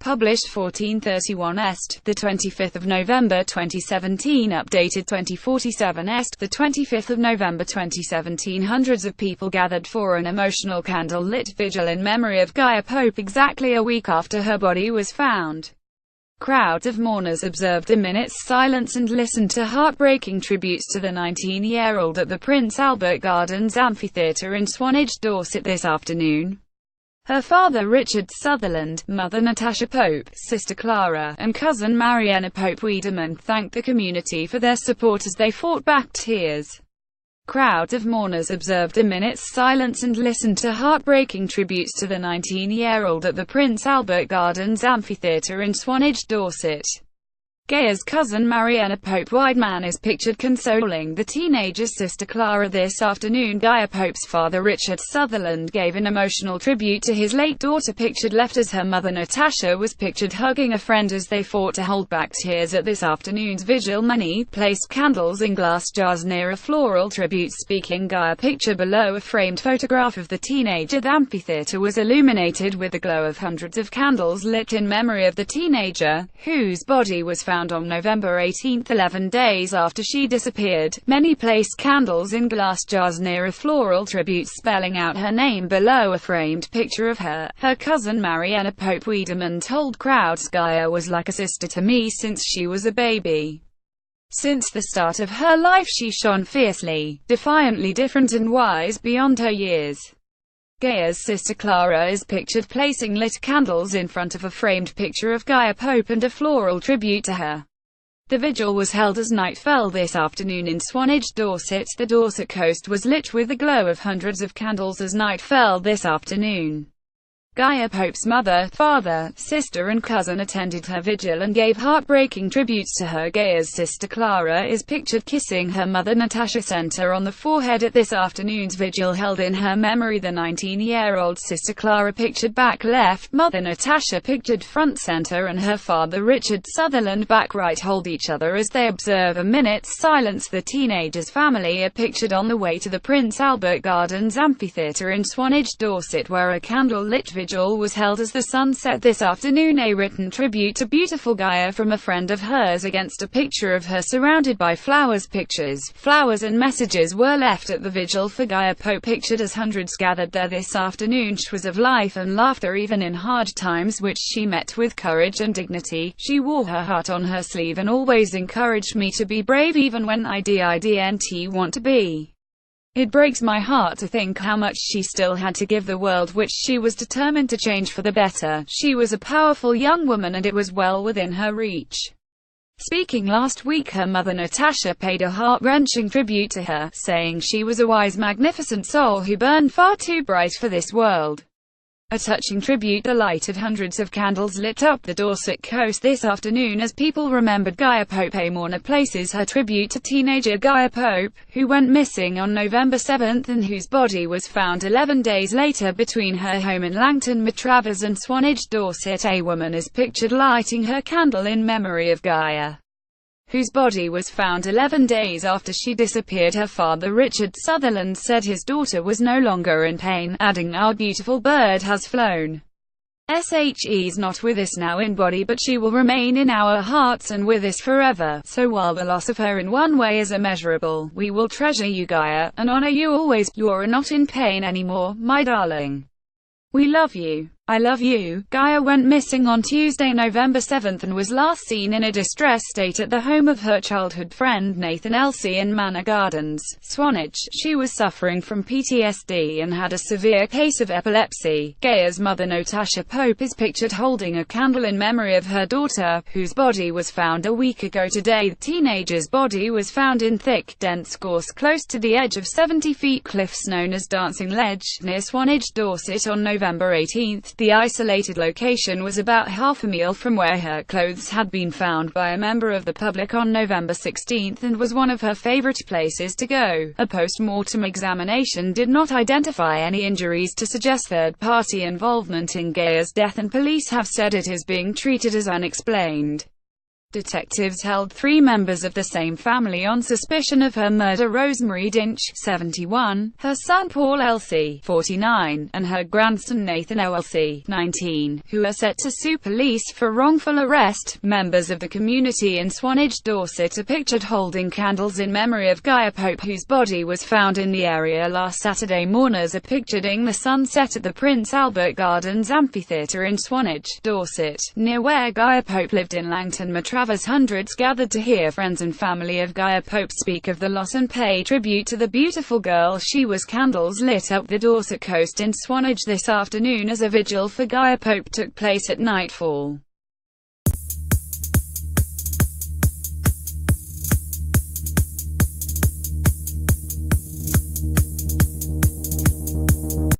Published 1431 Est, the 25th of November 2017. Updated 2047 Est, the 25th of November 2017. Hundreds of people gathered for an emotional candlelit vigil in memory of Gaia Pope exactly a week after her body was found. Crowds of mourners observed a minute's silence and listened to heartbreaking tributes to the 19-year-old at the Prince Albert Gardens Amphitheatre in Swanage, Dorset this afternoon. Her father Richard Sutherland, mother Natasha Pope, sister Clara, and cousin Marianna Pope Wiedemann thanked the community for their support as they fought back tears. Crowds of mourners observed a minute's silence and listened to heartbreaking tributes to the 19-year-old at the Prince Albert Gardens Amphitheatre in Swanage, Dorset. Gaia's cousin Marianna Pope Wiedemann is pictured consoling the teenager's sister Clara this afternoon. Gaia Pope's father Richard Sutherland gave an emotional tribute to his late daughter, pictured left as her mother Natasha was pictured hugging a friend as they fought to hold back tears at this afternoon's vigil. Many placed candles in glass jars near a floral tribute speaking Gaia picture below a framed photograph of the teenager. The amphitheatre was illuminated with the glow of hundreds of candles lit in memory of the teenager, whose body was found on November 18, 11 days after she disappeared. Many placed candles in glass jars near a floral tribute spelling out her name below a framed picture of her. Her cousin Marianna Pope Wiedemann told crowds, "Gaia was like a sister to me since she was a baby. Since the start of her life she shone fiercely, defiantly different and wise beyond her years." Gaia's sister Clara is pictured placing lit candles in front of a framed picture of Gaia Pope and a floral tribute to her. The vigil was held as night fell this afternoon in Swanage, Dorset. The Dorset coast was lit with the glow of hundreds of candles as night fell this afternoon. Gaia Pope's mother, father, sister and cousin attended her vigil and gave heartbreaking tributes to her. Gaia's sister Clara is pictured kissing her mother Natasha center on the forehead at this afternoon's vigil held in her memory. The 19-year-old sister Clara pictured back left, mother Natasha pictured front center, and her father Richard Sutherland back right hold each other as they observe a minute's silence. The teenager's family are pictured on the way to the Prince Albert Gardens Amphitheatre in Swanage, Dorset, where a candle-lit vigil was held as the sun set this afternoon. A written tribute to beautiful Gaia from a friend of hers against a picture of her surrounded by flowers. Pictures, flowers and messages were left at the vigil for Gaia Pope, pictured as hundreds gathered there this afternoon. She was of life and laughter even in hard times, which she met with courage and dignity. She wore her heart on her sleeve and always encouraged me to be brave even when I didn't want to be. It breaks my heart to think how much she still had to give the world, which she was determined to change for the better. She was a powerful young woman and it was well within her reach." Speaking last week, her mother Natasha paid a heart-wrenching tribute to her, saying she was a wise, magnificent soul who burned far too bright for this world. A touching tribute. The light of hundreds of candles lit up the Dorset coast this afternoon as people remembered Gaia Pope. A mourner places her tribute to teenager Gaia Pope, who went missing on November 7 and whose body was found 11 days later between her home in Langton Matravers and Swanage, Dorset. A woman is pictured lighting her candle in memory of Gaia, whose body was found 11 days after she disappeared. Her father Richard Sutherland said his daughter was no longer in pain, adding, "Our beautiful bird has flown. She's not with us now in body, but she will remain in our hearts and with us forever. So while the loss of her in one way is immeasurable, we will treasure you, Gaia, and honor you always. You're not in pain anymore, my darling. We love you. I love you." Gaia went missing on Tuesday, November 7 and was last seen in a distressed state at the home of her childhood friend Nathan Elsie in Manor Gardens, Swanage. She was suffering from PTSD and had a severe case of epilepsy. Gaia's mother Natasha Pope is pictured holding a candle in memory of her daughter, whose body was found a week ago today. The teenager's body was found in thick, dense gorse close to the edge of 70-feet cliffs known as Dancing Ledge, near Swanage, Dorset on November 18. The isolated location was about half a mile from where her clothes had been found by a member of the public on November 16 and was one of her favorite places to go. A post-mortem examination did not identify any injuries to suggest third-party involvement in Gaia's death, and police have said it is being treated as unexplained. Detectives held 3 members of the same family on suspicion of her murder: Rosemary Dinch, 71, her son Paul Elsie, 49, and her grandson Nathan Elsie, 19, who are set to sue police for wrongful arrest. Members of the community in Swanage, Dorset are pictured holding candles in memory of Gaia Pope, whose body was found in the area last Saturday. Mourners are picturing the sunset at the Prince Albert Gardens Amphitheatre in Swanage, Dorset, near where Gaia Pope lived. In Langton Matravers, hundreds gathered to hear friends and family of Gaia Pope speak of the loss and pay tribute to the beautiful girl she was. Candles lit up the Dorset coast in Swanage this afternoon as a vigil for Gaia Pope took place at nightfall.